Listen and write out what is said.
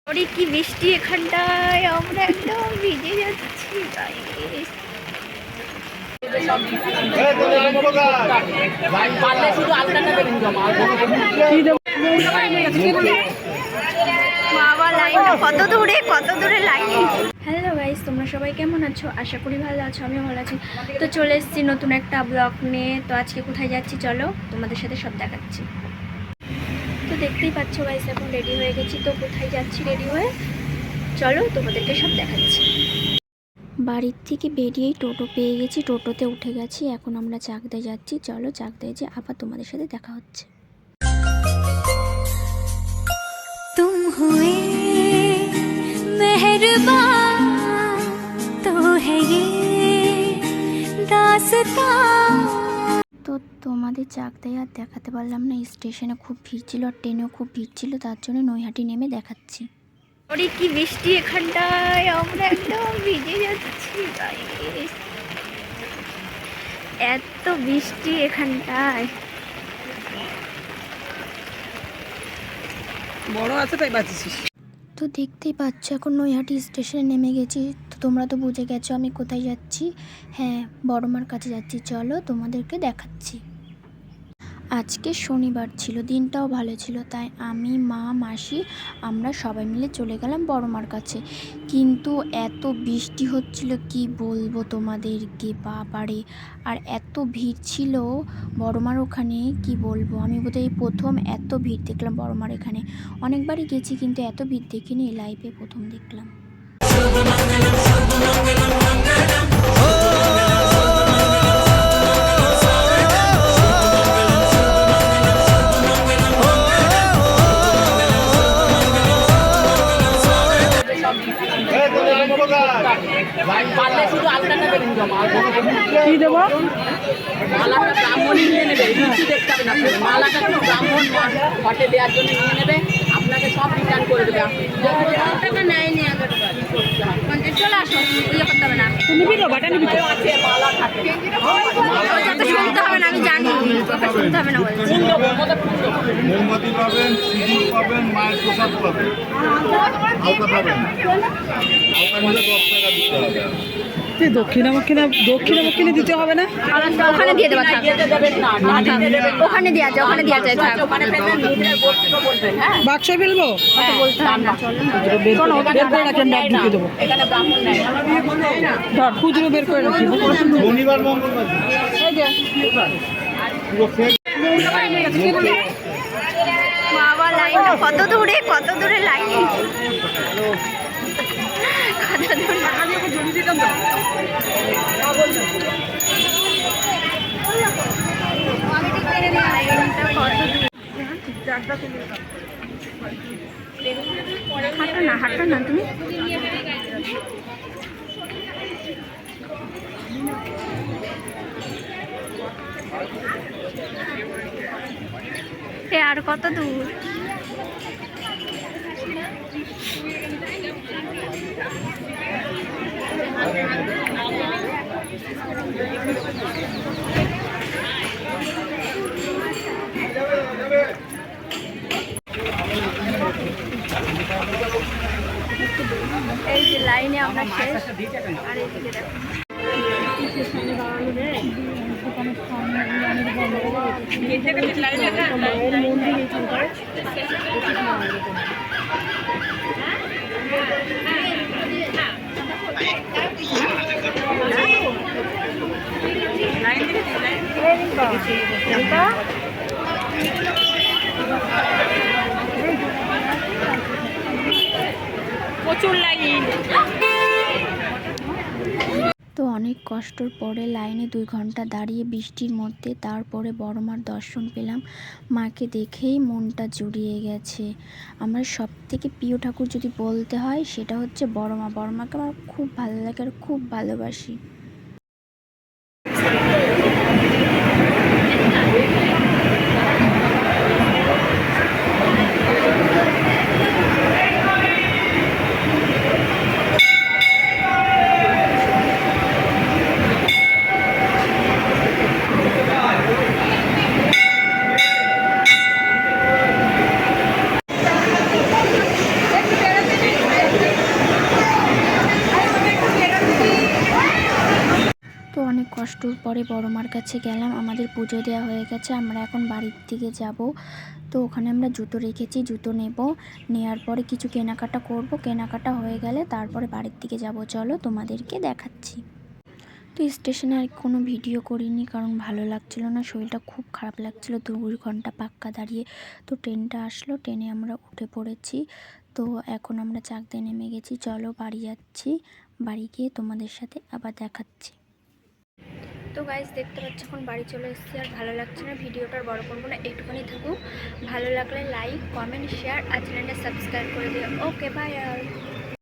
ওরে কি বৃষ্টি এখানটায়, আমরা একদম ভিজে যাচ্ছি গাইস। বাবা লাইনটা কত দূরে লাইন। হ্যালো গাইস, তোমরা সবাই কেমন আছো? আশা করি ভালো আছো, আমিও ভালো আছি। তো চলে এসেছি নতুন একটা ব্লগ নিয়ে। তো আজকে কোথায় যাচ্ছি চলো তোমাদের সাথে সব দেখাচ্ছি। তো দেখতেই পাচ্ছ গাইস, এখন রেডি হয়ে গেছি। তো কোথায় যাচ্ছি রেডি হয়ে, চলো তোমাদেরকে সব দেখাচ্ছি। বাড়ির থেকে বেরিয়েই টোটো পেয়ে গেছি, টোটোতে উঠে গেছি। এখন আমরা চাকদায় যাচ্ছি, চলো চাকদায় যে আবার তোমাদের সাথে দেখা হচ্ছে। তুম হুয়ে মেহরবান তো হ্যায় ইয়ে দাস্তান। তো তোমাদের চাকদায় আর দেখাতে পারলাম না, স্টেশনে খুব ভিড় ছিল আর ট্রেনেও খুব ভিড় ছিল, তার জন্য নৈহাটি নেমে দেখাচ্ছি। ওরে কি বৃষ্টি এখানটায়, আমরা একদম ভিজে যাচ্ছি গাইস। এত বৃষ্টি এখানটায়, বড় আছে তাই বাঁচিস। তো দেখতেই পাচ্ছ এখন নৈহাটি স্টেশনে নেমে গেছি। তো তোমরা তো বুঝে গেছো আমি কোথায় যাচ্ছি। হ্যাঁ, বড়মার কাছে যাচ্ছি, চলো তোমাদেরকে দেখাচ্ছি। আজকে শনিবার ছিল, দিনটাও ভালো ছিল, তাই আমি, মা, মাসি আমরা সবাই মিলে চলে গেলাম বড়মার কাছে। কিন্তু এত বৃষ্টি হচ্ছিল কি বলবো তোমাদেরকে, বাবারে। আর এত ভিড় ছিল বড়মার ওখানে, কি বলবো। আমি বোধহয় এই প্রথম এত ভিড় দেখলাম বড়মার এখানে। অনেকবারই গেছি কিন্তু এত ভিড় দেখিনি, লাইভে প্রথম দেখলাম। কি দেবো? মালাটা ব্রাহ্মণই নিয়ে নেবে, কিছু দেখতে হবে না। মালাটা কিন্তু ব্রাহ্মণ ঘটে দেওয়ার জন্য নিয়ে নেবে, আপনাকে সব রিটার্ন করে দেবে। আপনি টাকা নেয়নি আগের চলে আসো, ইয়ে করতে হবে না। নিবি তো বাটা নিবি তো? আছে মালা থাকে, শুনতে হবে না, আমি জানি শুনতে হবে না বলছি। মোমবাতি পাবেন, সিঁদুর পাবেন, মায়ের প্রসাদ পাবেন, হালকা পাবেন। হালকা মিলে 10 টাকা দিতে হবে। দক্ষিণামুখী দিতে হবে না? ওখানে দিয়ে দেবা, থাক। দেবেন না, ওখানে দেওয়া যায়, ওখানে দেওয়া যায়, থাক। ওখানে পেমেন্ট মুদ্রায় বলবেন। হ্যাঁ, বাক্সে ফেলবো? বলতে হবে না, চলো না। শোনো, বের করে রাখি, আমি ব্যাগ ঢুকিয়ে দেবো। এখানে ব্রাহ্মণ নেই। ধর খুচরো বের করে রাখি। শনিবার মঙ্গলবার পুরো ফেক। বাবা লাইনটা কত দূরে লাইন। হাঁটো না তুমি। আর কত দূর? এই যে লাইনে আমরা শেষ। আর এইদিকে দেখো প্রচুর লাইন। তো অনেক কষ্টর পরে লাইনে 2 ঘন্টা দাঁড়িয়ে বৃষ্টির মধ্যে তারপরে বড়মার দর্শন পেলাম। মাকে দেখেই মনটা জুড়িয়ে গেছে। আমার সব থেকে প্রিয় ঠাকুর যদি বলতে হয় সেটা হচ্ছে বড়মা। বড়মাকে আমার খুব ভালো লাগে আর খুব ভালোবাসি। মাস ট্যুর পরে বড় মার কাছে গেলাম, আমাদের পুজো দেওয়া হয়ে গেছে, আমরা এখন বাড়ির দিকে যাব। তো ওখানে আমরা জুতো রেখেছি, জুতো নেব, নেওয়ার পরে কিছু কেনাকাটা করব, কেনাকাটা হয়ে গেলে তারপরে বাড়ির দিকে যাব। চলো তোমাদেরকে দেখাচ্ছি। তো স্টেশনে আর কোনো ভিডিও করিনি, কারণ ভালো লাগছিল না, শরীরটা খুব খারাপ লাগছিল 2 ঘন্টা পাক্কা দাঁড়িয়ে। তো ট্রেনটা আসলো, ট্রেনে আমরা উঠে পড়েছি। তো এখন আমরা চাকদা নেমে গেছি, চলো বাড়ি যাচ্ছি, বাড়ি গিয়ে তোমাদের সাথে আবার দেখাচ্ছি। তো গাইস দেখতে পাচ্ছ এখন বাড়ি চলে এসেছি, আর ভালো লাগছে না, ভিডিওটা আর বড় করবো না, একটুখানি থাকুক। ভালো লাগলে লাইক, কমেন্ট, শেয়ার আর চ্যানেলটা সাবস্ক্রাইব করে দিও। Okay bye.